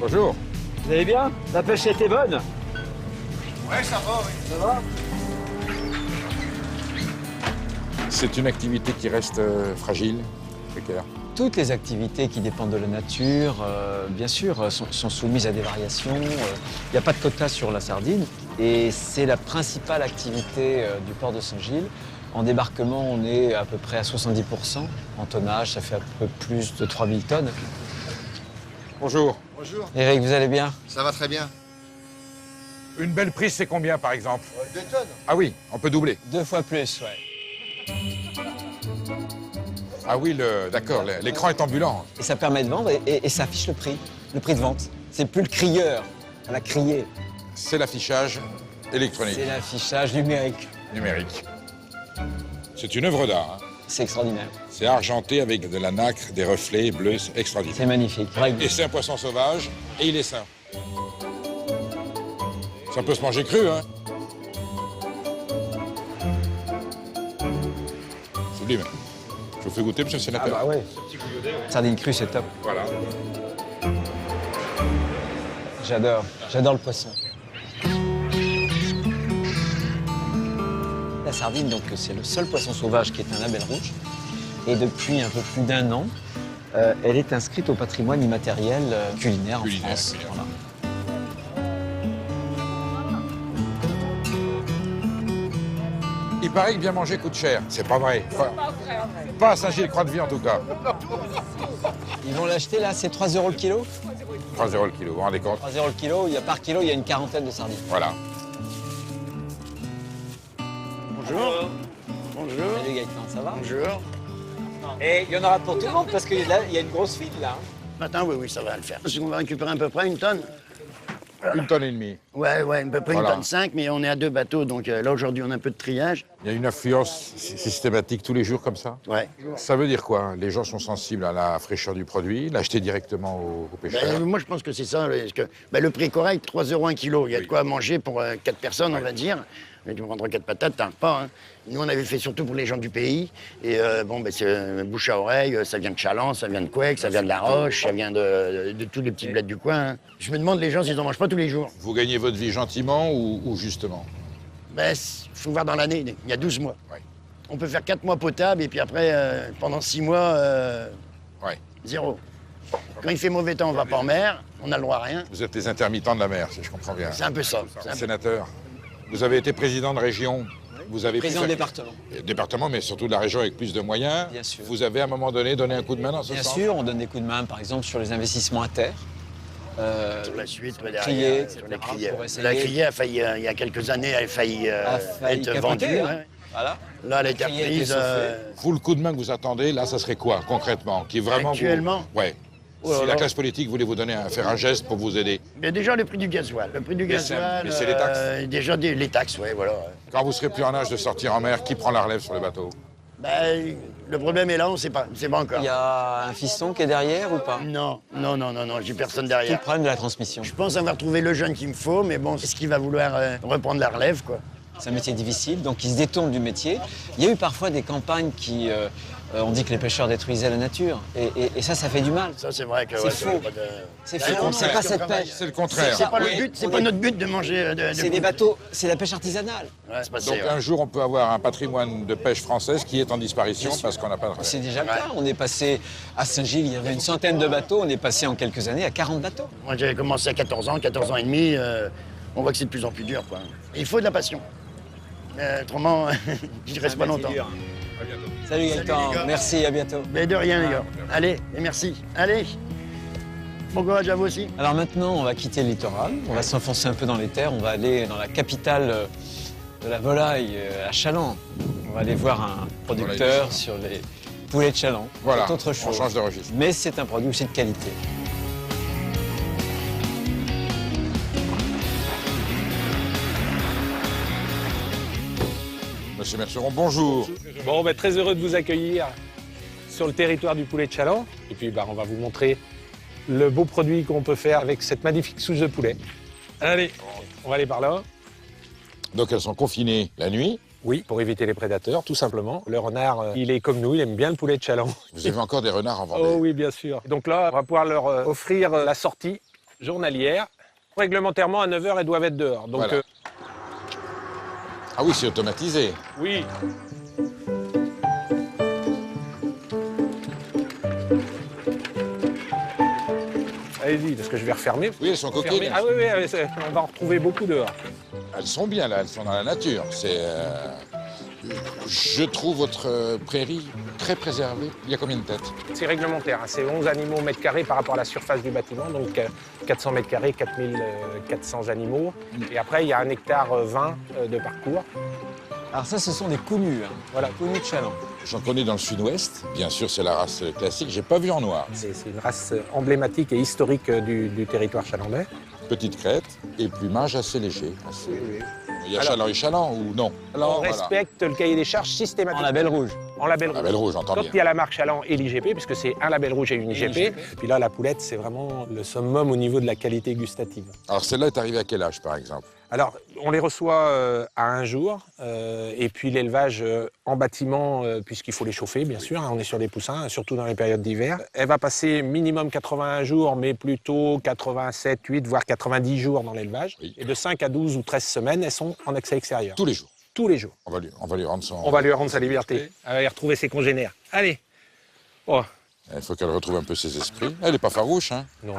Bonjour. Vous allez bien? La pêche était bonne? Ouais, ça va, oui. Ça va? C'est une activité qui reste fragile, précaire. Toutes les activités qui dépendent de la nature, bien sûr, sont soumises à des variations. Il n'y a pas de quota sur la sardine et c'est la principale activité du port de Saint-Gilles. En débarquement, on est à peu près à 70%. En tonnage, ça fait un peu plus de 3000 tonnes. Bonjour. Bonjour. Eric, vous allez bien? Ça va très bien. Une belle prise, c'est combien, par exemple? 2 tonnes. Ah oui, on peut doubler. 2 fois plus, ouais. Ah oui, d'accord, l'écran est ambulant. Et ça permet de vendre et ça affiche le prix de vente. C'est plus le crieur à la criée, C'est l'affichage électronique, c'est l'affichage numérique. numérique. C'est une œuvre d'art. Hein. C'est extraordinaire, C'est argenté avec de la nacre, des reflets bleus, c'est extraordinaire. c'est magnifique. Et c'est un poisson sauvage, et il est sain. Ça peut se manger cru, hein. Sublime. Je vous fais goûter, monsieur le sénateur. ouais. Sardine crue, c'est top. Voilà. J'adore le poisson. La sardine, donc, c'est le seul poisson sauvage qui est un label rouge. Et depuis un peu plus d'1 an, elle est inscrite au patrimoine immatériel culinaire en Culinaire, France. culinaire. Voilà. Il paraît que bien manger coûte cher. C'est pas vrai. Pas à Saint-Gilles-Croix-de-Vie, en tout cas. Ils vont l'acheter là, c'est 3 € le kilo. 3 € le kilo, vous vous rendez compte? 3 € le kilo, par kilo, il y a une quarantaine de sardines. Voilà. Bonjour. Bonjour. Salut Gaëtan, ça va? Bonjour. Et il y en aura pour tout le monde parce que là, il y a une grosse file là. Matin, oui, ça va le faire. Parce qu'on va récupérer à peu près 1 tonne. 1,5 tonne. Ouais, à peu près Voilà. 1,5 tonne, mais on est à 2 bateaux, donc là, aujourd'hui, on a un peu de triage. Il y a une affluence systématique tous les jours comme ça. Ouais. Ça veut dire quoi? Les gens sont sensibles à la fraîcheur du produit, l'acheter directement aux pêcheurs. Moi, je pense que c'est ça, parce que le prix est correct, 3 € un kilo. Il y a de quoi manger pour 4 personnes, on va dire. Mais tu me prendras 4 patates, t'as un repas. Hein. Nous, on avait fait surtout pour les gens du pays. Et c'est bouche à oreille, ça vient de Chaland, ça vient de Couec, ça vient de La Roche, ça vient de tous les petits bleds du coin. Hein. Je me demande, les gens, s'ils en mangent pas tous les jours. Vous gagnez votre vie gentiment ou justement? Faut voir dans l'année, il y a 12 mois. Ouais. On peut faire 4 mois potables et puis après, pendant 6 mois, Ouais. 0. Quand il fait mauvais temps, on va pas en mer, on a le droit à rien. Vous êtes les intermittents de la mer, si je comprends bien. C'est un peu ça. C'est un peu- Sénateur, vous avez été président de région. Vous avez Président pu de faire- département. Département, mais surtout de la région avec plus de moyens. Bien sûr. Vous avez à un moment donné donné un coup de main dans ce Bien sens? sûr, on donne des coups de main, par exemple, sur les investissements à terre. Sur la suite, crier, derrière, sur la etc., criée. pour essayer- La criée a failli, il y a quelques années, elle a failli, A failli être capoter, vendue. hein. Ouais. Voilà. Là, elle a été Criée a été reprise. Vous, le coup de main que vous attendez, là, ça serait quoi, concrètement? Qui vraiment Actuellement? Ouais. Oh là Si la là. classe politique voulait vous donner faire un geste pour vous aider, Mais déjà, le prix du gasoil. Le prix du Mais c'est- gasoil. mais c'est les taxes. Déjà, les taxes, ouais, voilà. quand vous serez plus en âge de sortir en mer, qui prend la relève sur le bateau? Le problème est là, on ne sait pas. On ne sait pas encore. Il y a un fiston qui est derrière ou pas? Non, j'ai personne Tout le derrière. problème de la transmission. Je pense avoir trouvé le jeune qu'il me faut, mais bon, est-ce qu'il va vouloir reprendre la relève, quoi? C'est un métier difficile, donc ils se détournent du métier. Il y a eu parfois des campagnes qui ont dit que les pêcheurs détruisaient la nature. Et ça fait du mal. Ça, c'est vrai que... C'est ouais, faux. pas de- C'est Ah faux, non, c'est non, pas c'est cette le travail. pêche. C'est le contraire. C'est pas, Oui, le but, c'est on pas est- notre but de manger... C'est des bateaux, c'est la pêche artisanale. Ouais, c'est pas Donc ça, un jour, on peut avoir un patrimoine de pêche française qui est en disparition parce qu'on n'a pas de relève. C'est déjà le cas. On est passé à Saint-Gilles, il y avait une centaine de bateaux. On est passé en quelques années à 40 bateaux. Moi, j'avais commencé à 14 ans et demi. On voit que c'est de plus en plus dur, quoi. Et il faut de la passion. Autrement, je reste pas longtemps. Salut Salut, Gaëtan, les gars. merci, à bientôt. Mais de rien, les gars. Allez, et merci. Allez. Bon courage à vous aussi. Alors maintenant, on va quitter le littoral, on va s'enfoncer un peu dans les terres, on va aller dans la capitale de la volaille, à Chaland. On va aller voir un producteur sur les poulets de Chaland. Voilà, C'est autre on chose. change de registre. Mais c'est un produit aussi de qualité. Monsieur Merceron, bonjour. Bon, très heureux de vous accueillir sur le territoire du poulet de Chaland. Et puis, on va vous montrer le beau produit qu'on peut faire avec cette magnifique souche de poulet. Allez, on va aller par là. Donc elles sont confinées la nuit. Oui, pour éviter les prédateurs, tout simplement. Le renard, il est comme nous, il aime bien le poulet de Chaland. Vous avez encore des renards en Vendée. Oh oui, bien sûr. Donc là, on va pouvoir leur offrir la sortie journalière. Réglementairement, à 9 h, elles doivent être dehors. Donc, Voilà. Ah oui, c'est automatisé. oui. Allez-y, parce que je vais refermer. Oui, elles sont coquines. Ah oui, on va en retrouver beaucoup dehors. Elles sont bien là, elles sont dans la nature. Je trouve votre prairie très préservée. Il y a combien de têtes? C'est réglementaire, hein. C'est 11 animaux au mètre carré par rapport à la surface du bâtiment, donc 400 mètres carrés, 4400 animaux. Et après, il y a 1 hectare 20 de parcours. Alors ça, ce sont des connus, hein. Voilà, connus de Challans. J'en connais dans le sud-ouest. Bien sûr, c'est la race classique. J'ai pas vu en noir. C'est une race emblématique et historique du territoire chalandais. Petite crête et plumage assez léger. Il y a Alors- chaland et chaland ou non? On respecte le cahier des charges En systématiquement. label rouge. En label rouge. Label rouge, j'entends Quand bien. il y a la marque Chaland et l'IGP, puisque c'est un label rouge et une IGP, puis là, la poulette, c'est vraiment le summum au niveau de la qualité gustative. Alors celle-là est arrivée à quel âge, par exemple? Alors, on les reçoit à 1 jour, et puis l'élevage en bâtiment, puisqu'il faut les chauffer, bien sûr, hein, on est sur des poussins, surtout dans les périodes d'hiver. Elle va passer minimum 81 jours, mais plutôt 87, 8, voire 90 jours dans l'élevage. Oui. Et de 5 à 12 ou 13 semaines, elles sont en accès extérieur. Tous les jours. Tous les jours. On va lui rendre son... On va lui rendre sa liberté. Elle va y retrouver ses congénères. Allez. Oh, Il faut qu'elle retrouve un peu ses esprits. Elle n'est pas farouche, hein. non.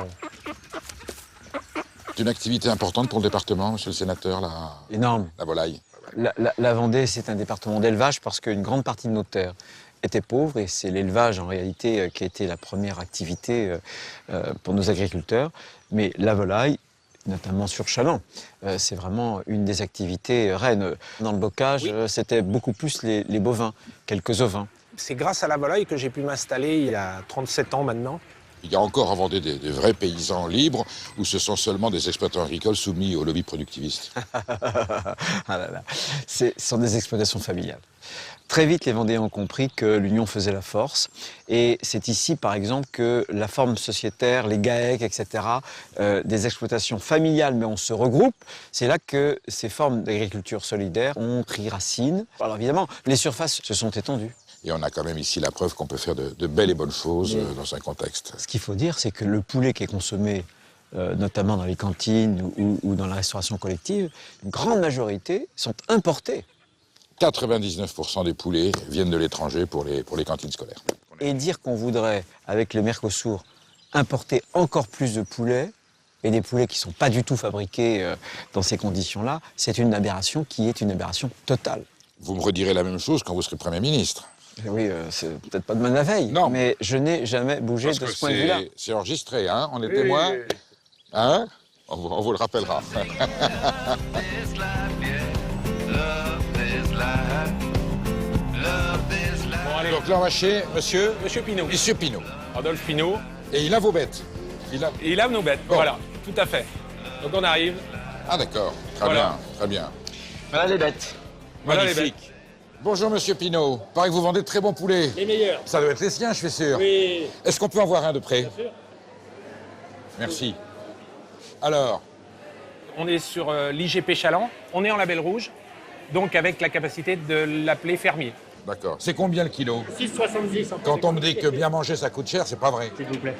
C'est une activité importante pour le département, monsieur le sénateur, Énorme. la volaille. La Vendée, c'est un département d'élevage parce qu'une grande partie de nos terres était pauvre et c'est l'élevage en réalité qui a été la première activité pour nos agriculteurs. Mais la volaille, notamment sur Challans, c'est vraiment une des activités reines. Dans le bocage, c'était beaucoup plus les bovins, quelques ovins. C'est grâce à la volaille que j'ai pu m'installer il y a 37 ans maintenant. Il y a encore à Vendée des vrais paysans libres ou ce sont seulement des exploitants agricoles soumis au lobby productiviste? Ah là là. Ce sont des exploitations familiales. Très vite, les Vendéens ont compris que l'union faisait la force. Et c'est ici, par exemple, que la forme sociétaire, les GAEC, etc., des exploitations familiales, mais on se regroupe, c'est là que ces formes d'agriculture solidaire ont pris racine. Alors évidemment, les surfaces se sont étendues. Et on a quand même ici la preuve qu'on peut faire de belles et bonnes choses dans un contexte. Ce qu'il faut dire, c'est que le poulet qui est consommé, notamment dans les cantines ou dans la restauration collective, une grande majorité sont importés. 99% des poulets viennent de l'étranger pour les cantines scolaires. Et dire qu'on voudrait, avec le Mercosur, importer encore plus de poulets, et des poulets qui ne sont pas du tout fabriqués dans ces conditions-là, c'est une aberration qui est une aberration totale. Vous me redirez la même chose quand vous serez Premier ministre. Oui, c'est peut-être pas demain la veille, Non. mais je n'ai jamais bougé Parce de que ce point de vue-là. c'est enregistré, hein? On est témoins. Hein? On vous le rappellera. Bon, allez, Donc là, on va chez monsieur Pinot. Pinault. Rodolphe Pinot. Et il a vos bêtes. Et il a nos bêtes. Bon. Voilà, tout à fait. Donc on arrive. Ah d'accord, très Voilà. bien, très bien. Voilà les bêtes. Voilà les Magnifique. Bonjour monsieur Pinault. Paraît que vous vendez de très bons poulets. Les meilleurs. Ça doit être les siens, je suis sûr. Oui. Est-ce qu'on peut en voir un de près? Bien sûr. Merci. Alors, On est sur l'IGP Chaland. On est en label rouge, donc avec la capacité de l'appeler fermier. d'accord. C'est combien le kilo? 6,70. Quand on me dit que bien manger ça coûte cher, c'est pas vrai. S'il vous plaît.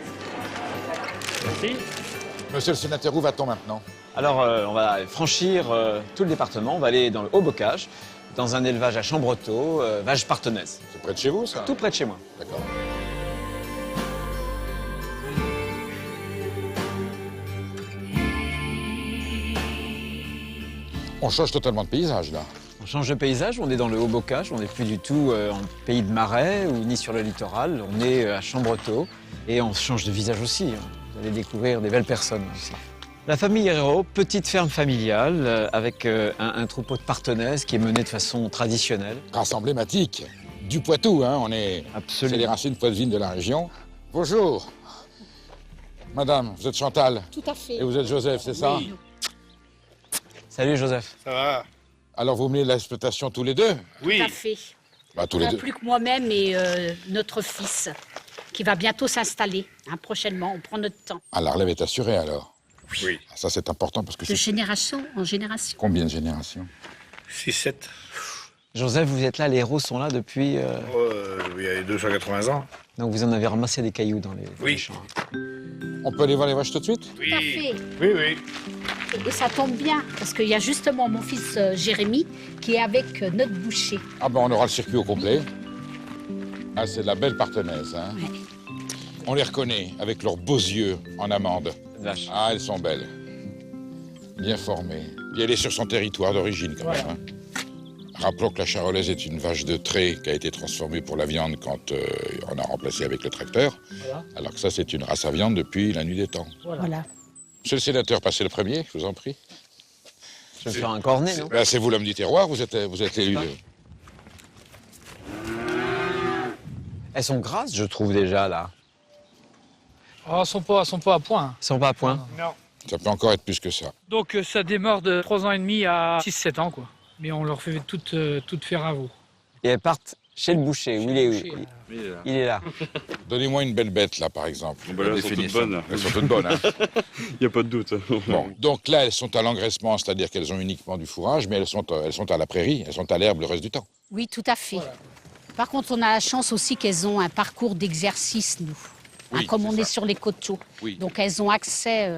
Merci. Monsieur le sénateur, où va-t-on maintenant? Alors, on va franchir tout le département, on va aller dans le Haut-Bocage, dans un élevage à Chambretot, vache partenaise, C'est près de chez vous, ça? tout près de chez moi. D'accord. On change totalement de paysage, là. On change de paysage, on est dans le Haut-Bocage, on n'est plus du tout en pays de marais ou ni sur le littoral, on est à Chambretot et on change de visage aussi. Hein. Vous allez découvrir des belles personnes aussi. La famille Herrero, petite ferme familiale avec un troupeau de partenaises qui est mené de façon traditionnelle. Race emblématique du Poitou, hein. On est... Absolument. C'est les racines poitevines de la région. Bonjour. Madame, vous êtes Chantal Tout à fait. et vous êtes Joseph, c'est ça? Oui. Salut Joseph. Ça va? Alors vous menez l'exploitation tous les deux? Tout à fait. Bah, tous les Pas deux. plus que moi-même et notre fils, qui va bientôt s'installer, hein, prochainement. On prend notre temps. Ah, la relève est assurée alors? Oui. Ah, ça c'est important parce que De c'est génération en génération. combien de générations? 6, 7. Joseph, vous êtes là, les héros sont là depuis... Il y a 280 ans. Donc vous en avez ramassé des cailloux dans les Oui. champs. On peut aller voir les vaches tout de suite? Tout à fait. Oui, oui. Et ça tombe bien, parce qu'il y a justement mon fils Jérémy qui est avec notre boucher. Ah ben on aura le circuit au complet. Ah, c'est de la belle partenaise, hein. Ouais. On les reconnaît avec leurs beaux yeux en amande. Vache. Ah, elles sont belles. Bien formées. Puis elle est sur son territoire d'origine quand même, hein. Rappelons que la charolaise est une vache de trait qui a été transformée pour la viande quand on a remplacé avec le tracteur. Voilà. Alors que ça, c'est une race à viande depuis la nuit des temps. Voilà. Monsieur le sénateur, passez le premier, je vous en prie. Je vais me faire un cornet, non? Ben, c'est vous l'homme du terroir, vous êtes élu. Elles sont grasses, je trouve, déjà, là. Oh, elles sont pas à point. Elles sont pas à point. Non. Ça peut encore être plus que ça. Donc ça démarre de 3 ans et demi à 6-7 ans, quoi. Mais on leur fait toutes faire à vous. Et elles partent chez le boucher. Où il est, il est là. Donnez-moi une belle bête, là, par exemple. Bon, ben là, elles sont toutes bonnes. Elles sont toutes bonnes, hein. Il n'y a pas de doute. Bon, donc là, elles sont à l'engraissement, c'est-à-dire qu'elles ont uniquement du fourrage, mais elles sont à la prairie, elles sont à l'herbe le reste du temps. Oui, tout à fait. Par contre, on a la chance aussi qu'elles ont un parcours d'exercice, nous. Oui, comme c'est on ça. est sur les coteaux. Oui. Donc elles ont accès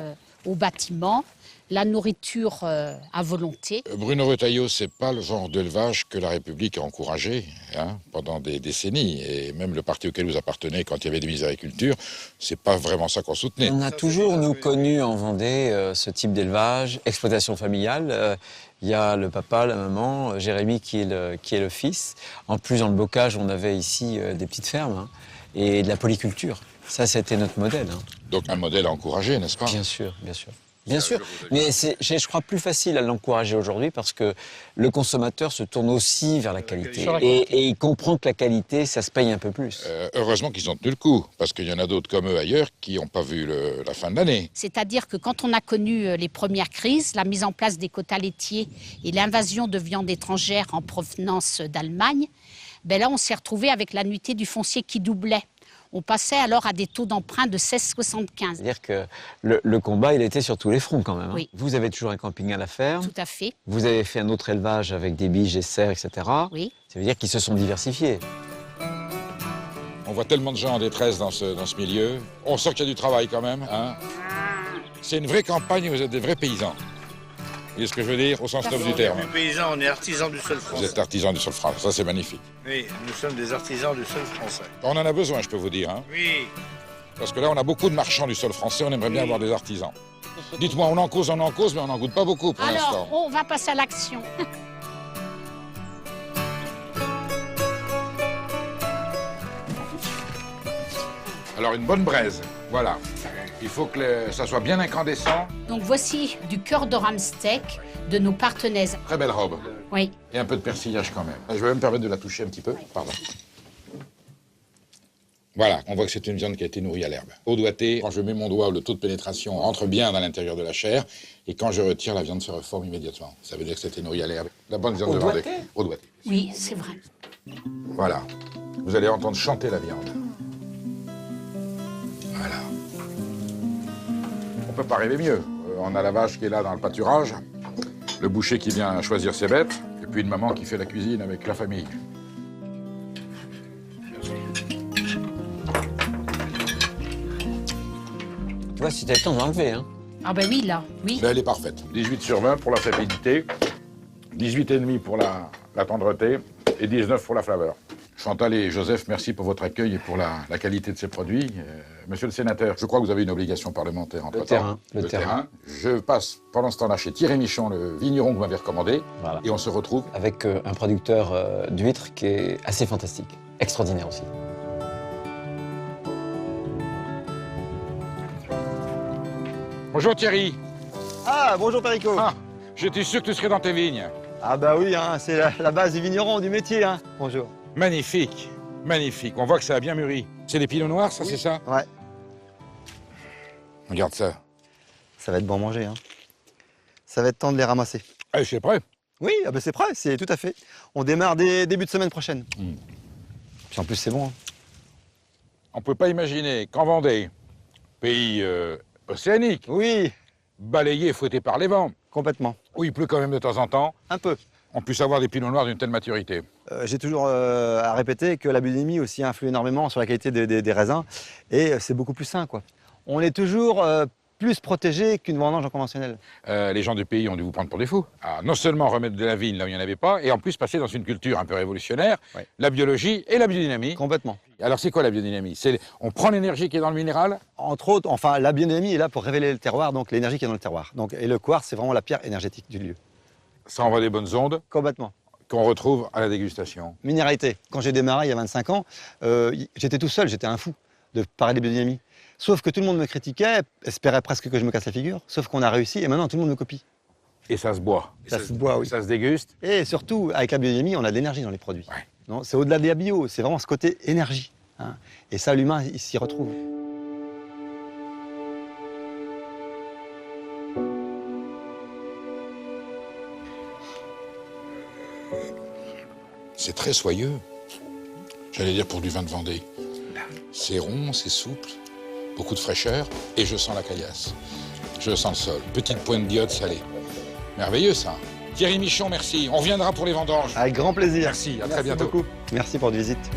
aux bâtiments, la nourriture à volonté. Bruno Retailleau, c'est pas le genre d'élevage que la République a encouragé, hein, pendant des décennies. Et même le parti auquel vous appartenez, quand il y avait des miséricultures, c'est pas vraiment ça qu'on soutenait. On a toujours, nous, connu en Vendée ce type d'élevage, exploitation familiale. Il y a le papa, la maman, Jérémy qui est le fils. En plus, dans le bocage, on avait ici des petites fermes, hein, et de la polyculture. Ça, c'était notre modèle, hein. Donc un modèle à encourager, n'est-ce pas? Bien sûr, bien sûr. Bien sûr, mais c'est, je crois, plus facile à l'encourager aujourd'hui parce que le consommateur se tourne aussi vers la qualité. Et il comprend que la qualité, ça se paye un peu plus. Heureusement qu'ils ont tenu le coup, parce qu'il y en a d'autres comme eux ailleurs qui n'ont pas vu la fin de l'année. C'est-à-dire que quand on a connu les premières crises, la mise en place des quotas laitiers et l'invasion de viande étrangère en provenance d'Allemagne, ben là, on s'est retrouvé avec la nuitée du foncier qui doublait. On passait alors à des taux d'emprunt de 16,75. C'est-à-dire que le combat, il était sur tous les fronts quand même, hein. Oui. Vous avez toujours un camping à la ferme. Tout à fait, Vous avez fait un autre élevage avec des biches, des cerfs, etc. oui. Ça veut dire qu'ils se sont diversifiés. On voit tellement de gens en détresse dans ce milieu. On sent qu'il y a du travail quand même, hein. C'est une vraie campagne, vous êtes des vrais paysans. Vous voyez ce que je veux dire, au sens noble du terme. On est paysans, on est artisans du sol Vous français. êtes artisans du sol français, ça c'est magnifique. Oui, nous sommes des artisans du sol français. On en a besoin, je peux vous dire, hein. Oui. Parce que là, on a beaucoup de marchands du sol français, on aimerait bien avoir des artisans. Dites-moi, on en cause, mais on n'en goûte pas beaucoup pour Alors, l'instant. on va passer à l'action. Alors, une bonne braise, voilà. Il faut que ça soit bien incandescent. Donc voici du cœur de rame steak de nos partenaires. Très belle robe. Oui. Et un peu de persillage quand même. Je vais me permettre de la toucher un petit peu. Pardon. Voilà, on voit que c'est une viande qui a été nourrie à l'herbe. Au doigté, quand je mets mon doigt, le taux de pénétration rentre bien dans l'intérieur de la chair. Et quand je retire, la viande se reforme immédiatement. Ça veut dire que c'était nourri à l'herbe. La bonne viande de Vendée. Au doigté. Oui, c'est vrai. Voilà. Vous allez entendre chanter la viande. Voilà. On peut pas rêver mieux. On a la vache qui est là dans le pâturage, le boucher qui vient choisir ses bêtes, et puis une maman qui fait la cuisine avec la famille. Tu vois, si t'as le temps d'enlever, hein. Ah ben oui, là, oui. Mais elle est parfaite. 18 sur 20 pour la sapidité, 18,5 pour la tendreté et 19 pour la flaveur. Chantal et Joseph, merci pour votre accueil et pour la qualité de ces produits. Monsieur le sénateur, je crois que vous avez une obligation parlementaire entre-temps. Le terrain. Je passe pendant ce temps-là chez Thierry Michon, le vigneron que vous m'avez recommandé, Voilà. et on se retrouve. Avec un producteur d'huîtres qui est assez fantastique. Extraordinaire aussi. Bonjour Thierry. Ah, bonjour Perico. Ah, j'étais sûr que tu serais dans tes vignes. Ah bah oui, hein, c'est la base du vigneron, du métier. Hein. Bonjour. Magnifique, magnifique. On voit que ça a bien mûri. C'est des pinots noirs, ça, Oui. c'est ça? Ouais, Regarde ça. ça va être bon à manger. Hein. Ça va être temps de les ramasser. Allez, je suis prêt. Oui, ah bah c'est prêt, c'est tout à fait. On démarre dès début de semaine prochaine. Mm. Puis en plus, c'est bon. Hein. On peut pas imaginer qu'en Vendée, pays océanique, Oui, balayé et fouetté par les vents, complètement. où il pleut quand même de temps en temps, Un peu. on puisse avoir des pinots noirs d'une telle maturité. J'ai toujours à répéter que la biodynamie aussi influe énormément sur la qualité des raisins. Et c'est beaucoup plus sain, quoi. On est toujours plus protégé qu'une vendange en conventionnel. Les gens du pays ont dû vous prendre pour des fous. Ah, non seulement remettre de la vigne là où il n'y en avait pas, et en plus passer dans une culture un peu révolutionnaire, Ouais. la biologie et la biodynamie. Complètement. Alors c'est quoi la biodynamie? On prend l'énergie qui est dans le minéral. Entre autres, enfin, la biodynamie est là pour révéler le terroir, donc l'énergie qui est dans le terroir. Donc, et le quartz, c'est vraiment la pierre énergétique du lieu. Ça envoie des bonnes ondes Complètement. qu'on retrouve à la dégustation. Minéralité. Quand j'ai démarré il y a 25 ans, j'étais tout seul, j'étais un fou de parler de biodynamie. Sauf que tout le monde me critiquait, espérait presque que je me casse la figure, sauf qu'on a réussi et maintenant tout le monde me copie. Et ça se boit. Ça se boit, oui. Ça se déguste. Et surtout, avec la biodynamie, on a de l'énergie dans les produits. Ouais. Non, c'est au-delà de la bio, c'est vraiment ce côté énergie. Hein. Et ça, l'humain, il s'y retrouve. C'est très soyeux. J'allais dire pour du vin de Vendée. C'est rond, c'est souple, beaucoup de fraîcheur, et je sens la caillasse. Je sens le sol. Petite pointe d'iode salée. Merveilleux, ça. Thierry Michon, merci. On reviendra pour les vendanges. Avec grand plaisir. Merci, à très bientôt. Beaucoup. Merci pour votre visite.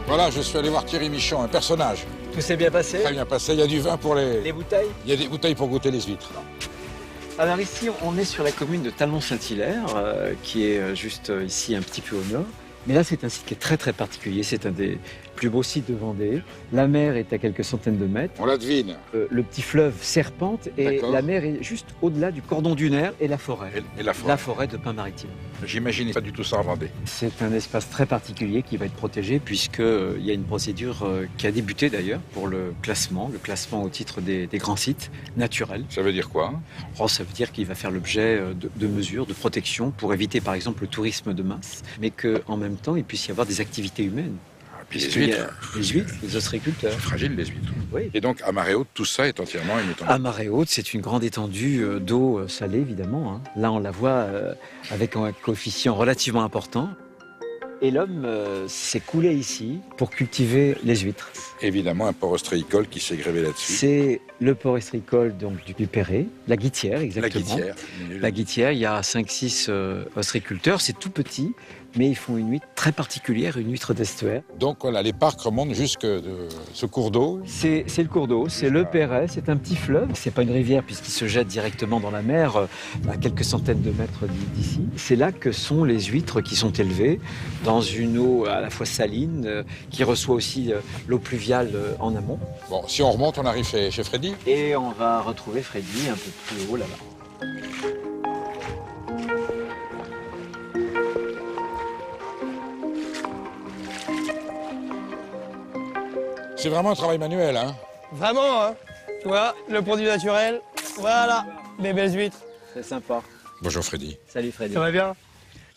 Voilà, je suis allé voir Thierry Michon, un personnage. Tout s'est bien passé? Très bien passé. Il y a du vin pour les... bouteilles? Il y a des bouteilles pour goûter les huîtres. Alors ici, on est sur la commune de Talmont-Saint-Hilaire, qui est juste ici un petit peu au nord. Mais là, c'est un site qui est très très particulier. C'est un des plus beaux sites de Vendée. La mer est à quelques centaines de mètres. On la devine. Le petit fleuve serpente et D'accord. la mer est juste au-delà du cordon dunaire et la forêt. Et la forêt. La forêt de pin maritime. J'imaginais pas du tout ça en Vendée. C'est un espace très particulier qui va être protégé puisqu'il y a une procédure qui a débuté d'ailleurs pour le classement au titre des grands sites naturels. Ça veut dire quoi? Oh, ça veut dire qu'il va faire l'objet de mesures de protection pour éviter par exemple le tourisme de masse, mais qu'en même temps il puisse y avoir des activités humaines. Puis les Puisqu'il y a huîtres. Les huîtres, les ostréiculteurs. Fragiles, les huîtres. Oui. Et donc, à marée haute, tout ça est entièrement émettant. À marée haute, c'est une grande étendue d'eau salée, évidemment. Hein. Là, on la voit avec un coefficient relativement important. Et l'homme s'est coulé ici pour cultiver les huîtres. Évidemment, un port ostréicole qui s'est grévé là-dessus. C'est le port ostréicole donc, du Perret, la Guittière, exactement. La Guittière, il y a 5-6 ostréiculteurs, c'est tout petit, mais ils font une huître très particulière, une huître d'estuaire. Donc voilà, les parcs remontent jusque de ce cours d'eau. C'est le cours d'eau, c'est le Perret, c'est un petit fleuve. C'est pas une rivière puisqu'il se jette directement dans la mer à quelques centaines de mètres d'ici. C'est là que sont les huîtres qui sont élevées dans une eau à la fois saline, qui reçoit aussi l'eau pluviale en amont. Bon, si on remonte, on arrive chez Freddy. Et on va retrouver Freddy un peu plus haut là-bas. C'est vraiment un travail manuel, hein? Vraiment, hein. Tu vois, le produit naturel, voilà, les belles huîtres. C'est sympa. Bonjour Freddy. Salut Freddy. Ça va bien?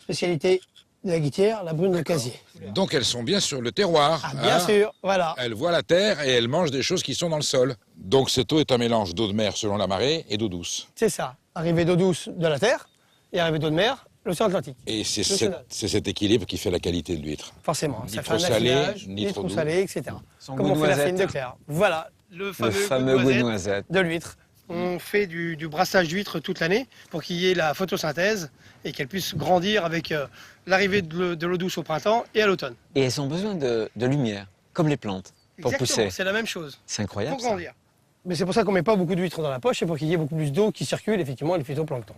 Spécialité de la Guittière, la brune de casier. Donc elles sont bien sur le terroir. Ah, bien sûr, voilà. Elles voient la terre et elles mangent des choses qui sont dans le sol. Donc cette eau est un mélange d'eau de mer selon la marée et d'eau douce. C'est ça. Arrivée d'eau douce de la terre et arrivée d'eau de mer, l'océan Atlantique. Et c'est National. cet équilibre qui fait la qualité de l'huître. Forcément. Ni Ça fait trop un salé, affinage, ni ni trop trop doux. salé, etc. Son Comme goût on fait la noisette. farine de clair. Voilà, le fameux, goût goût noisette de l'huître. On fait du brassage d'huîtres toute l'année pour qu'il y ait la photosynthèse et qu'elle puisse grandir avec l'arrivée de l'eau douce au printemps et à l'automne. Et elles ont besoin de lumière, comme les plantes, pour Exactement, pousser. c'est la même chose. C'est incroyable. Pour Ça. grandir. Mais c'est pour ça qu'on met pas beaucoup d'huîtres dans la poche, c'est pour qu'il y ait beaucoup plus d'eau qui circule, effectivement, et le phytoplancton.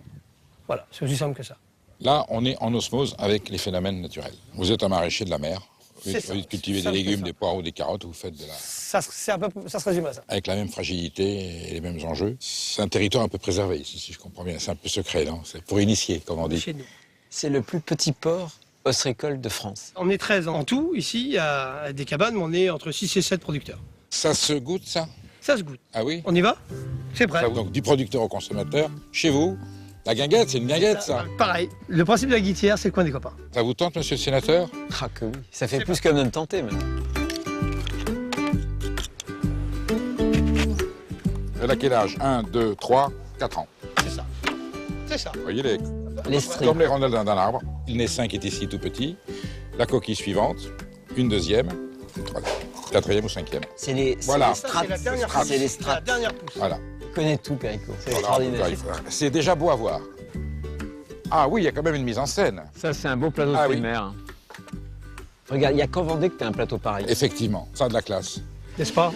Voilà, c'est aussi simple que ça. Là, on est en osmose avec les phénomènes naturels. Vous êtes un maraîcher de la mer. C'est ça. Vous cultivez des Simple que légumes, ça. des poireaux, des carottes, vous faites de la... Ça se résume à ça. avec la même fragilité et les mêmes enjeux. C'est un territoire un peu préservé ici, si je comprends bien. C'est un peu secret, non? C'est pour initier, comme on dit. Chez nous. C'est le plus petit port ostréicole de France. On est 13 en tout, ici, il y a des cabanes, mais on est entre 6 et 7 producteurs. Ça se goûte, ça? Ça se goûte. Ah oui? On y va? C'est prêt. Donc du producteur au consommateur, chez vous. La guinguette, c'est une guinguette, ça. Pareil. Le principe de la Guittière, c'est le coin des copains. Ça vous tente, monsieur le sénateur? Ah que oui. Ça fait plus qu'un an de tenter même. Elle a quel âge? 1, 2, 3, 4 ans. C'est ça. C'est ça. Vous voyez, Les stries. comme les rondelles d'un arbre. Le naissin qui est ici tout petit. La coquille suivante. Une deuxième. Une troisième. Quatrième ou cinquième. C'est les Voilà. strates. C'est la dernière strates. pousse. C'est les La strates. dernière pousse. Voilà. connaît tout, Perico. C'est Voilà, en tout extraordinaire. cas, c'est déjà beau à voir. Ah oui, il y a quand même une mise en scène. Ça, c'est un beau plateau de Ah fruits oui. de mer. Regarde, il n'y a qu'en Vendée que tu as un plateau pareil. Effectivement, ça a de la classe. N'est-ce pas?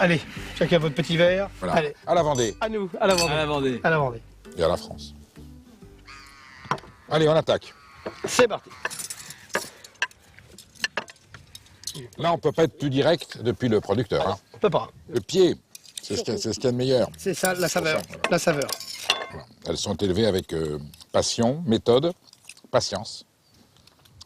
Allez, chacun votre petit verre. Voilà. Allez, À la Vendée à nous, à la Vendée. À la Vendée. À la Vendée. et à la France. Allez, on attaque. C'est parti. Là, on ne peut pas être plus direct depuis le producteur. Hein. On peut pas. Le pied, c'est ce qu'il y a de meilleur. C'est ça, la saveur. Voilà. La saveur. Voilà. Elles sont élevées avec passion, méthode, patience.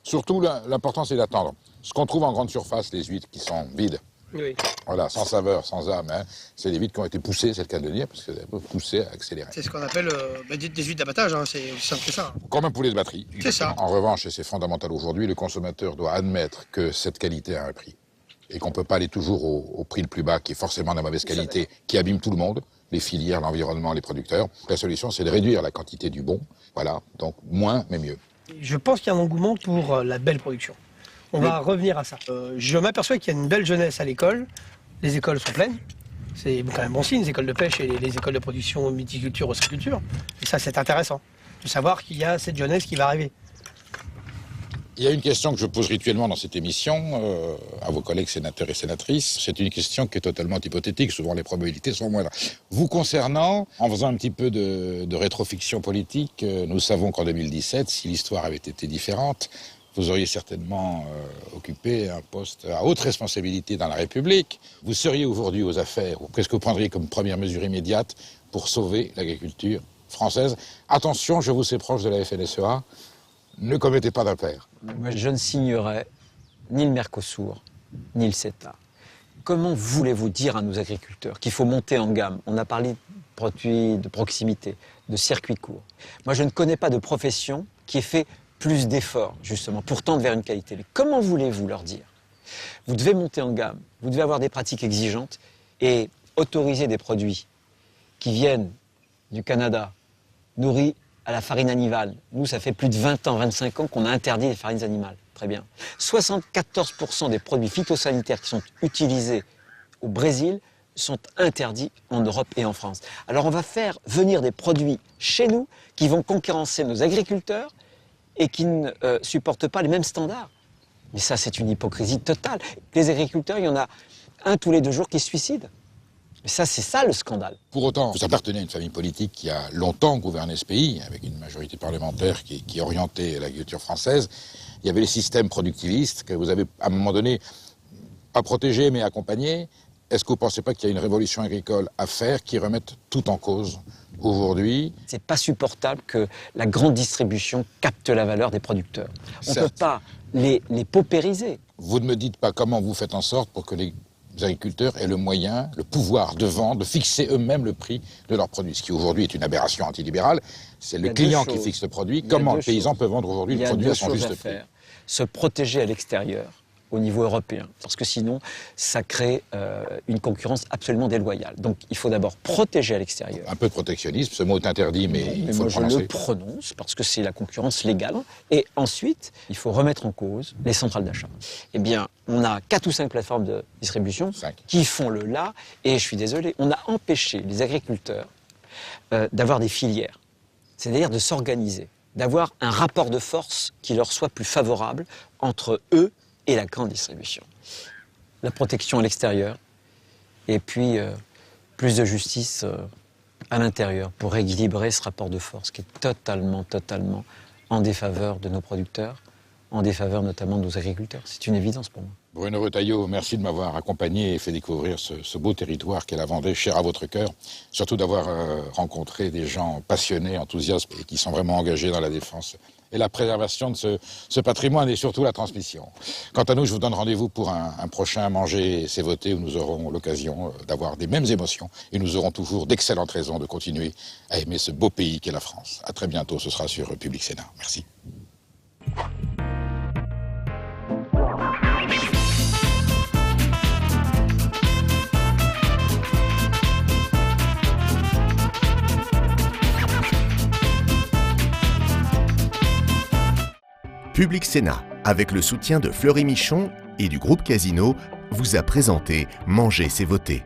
Surtout, l'important, c'est d'attendre. Ce qu'on trouve en grande surface, les huîtres qui sont vides, Oui. voilà, sans saveur, sans âme, hein, c'est des huîtres qui ont été poussées, c'est le cas de le dire, parce qu'elles ont poussé, accéléré. C'est ce qu'on appelle des huîtres d'abattage, hein. C'est aussi simple que ça. Comme un poulet de batterie. C'est ça. En revanche, et c'est fondamental aujourd'hui, le consommateur doit admettre que cette qualité a un prix. Et qu'on ne peut pas aller toujours au prix le plus bas, qui est forcément de la mauvaise qualité, qui abîme tout le monde, les filières, l'environnement, les producteurs. La solution, c'est de réduire la quantité du bon. Voilà, donc moins, mais mieux. Je pense qu'il y a un engouement pour la belle production. On va revenir à ça. Je m'aperçois qu'il y a une belle jeunesse à l'école. Les écoles sont pleines. C'est quand même bon signe, les écoles de pêche et les écoles de production, mythiculture, ostréiculture. Et ça, c'est intéressant de savoir qu'il y a cette jeunesse qui va arriver. Il y a une question que je pose rituellement dans cette émission à vos collègues sénateurs et sénatrices. C'est une question qui est totalement hypothétique. Souvent, les probabilités sont moindres. Vous concernant, en faisant un petit peu de rétrofiction politique, nous savons qu'en 2017, si l'histoire avait été différente, vous auriez certainement occupé un poste à haute responsabilité dans la République. Vous seriez aujourd'hui aux affaires, ou qu'est-ce que vous prendriez comme première mesure immédiate pour sauver l'agriculture française? Attention, je vous sais proche de la FNSEA, ne commettez pas d'impair. Moi, je ne signerai ni le Mercosur, ni le CETA. Comment voulez-vous dire à nos agriculteurs qu'il faut monter en gamme? On a parlé de produits de proximité, de circuits courts. Moi, je ne connais pas de profession qui ait fait plus d'efforts, justement, pour tendre vers une qualité. Mais comment voulez-vous leur dire? Vous devez monter en gamme, vous devez avoir des pratiques exigeantes et autoriser des produits qui viennent du Canada, nourris à la farine animale. Nous, ça fait plus de 20 ans, 25 ans qu'on a interdit les farines animales. Très bien. 74% des produits phytosanitaires qui sont utilisés au Brésil sont interdits en Europe et en France. Alors on va faire venir des produits chez nous qui vont concurrencer nos agriculteurs et qui ne supportent pas les mêmes standards. Mais ça, c'est une hypocrisie totale. Les agriculteurs, il y en a un tous les 2 jours qui se suicident. Mais ça, c'est ça le scandale. Pour autant, vous appartenez à une famille politique qui a longtemps gouverné ce pays, avec une majorité parlementaire qui orientait l'agriculture française. Il y avait les systèmes productivistes que vous avez, à un moment donné, pas protégés, mais accompagnés. Est-ce que vous ne pensez pas qu'il y a une révolution agricole à faire qui remette tout en cause aujourd'hui? C'est pas supportable que la grande distribution capte la valeur des producteurs. On ne peut Certes. pas les paupériser. Vous ne me dites pas comment vous faites en sorte pour que les agriculteurs aient le moyen, le pouvoir de vendre, de fixer eux-mêmes le prix de leurs produits. Ce qui aujourd'hui est une aberration antilibérale, c'est le client qui fixe le produit. Comment le paysan peut vendre aujourd'hui le produit à son juste prix? Se protéger à l'extérieur, au niveau européen, parce que sinon, ça crée une concurrence absolument déloyale. Donc, il faut d'abord protéger à l'extérieur. Un peu de protectionnisme, ce mot est interdit, mais il faut moi, le je prononcer. le prononce parce que c'est la concurrence légale. Et ensuite, il faut remettre en cause les centrales d'achat. Eh bien, on a 4 ou 5 plateformes de distribution qui font le là. Et je suis désolé, on a empêché les agriculteurs d'avoir des filières, c'est-à-dire de s'organiser, d'avoir un rapport de force qui leur soit plus favorable entre eux et la grande distribution. La protection à l'extérieur et puis plus de justice à l'intérieur pour équilibrer ce rapport de force qui est totalement en défaveur de nos producteurs, en défaveur notamment de nos agriculteurs. C'est une évidence pour moi. Bruno Retailleau, merci de m'avoir accompagné et fait découvrir ce beau territoire qu'est la Vendée, cher à votre cœur. Surtout d'avoir rencontré des gens passionnés, enthousiastes et qui sont vraiment engagés dans la défense et la préservation de ce patrimoine et surtout la transmission. Quant à nous, je vous donne rendez-vous pour un prochain Manger, c'est voter où nous aurons l'occasion d'avoir des mêmes émotions et nous aurons toujours d'excellentes raisons de continuer à aimer ce beau pays qu'est la France. À très bientôt, ce sera sur Public Sénat. Merci. Public Sénat, avec le soutien de Fleury Michon et du groupe Casino, vous a présenté Manger, c'est voter.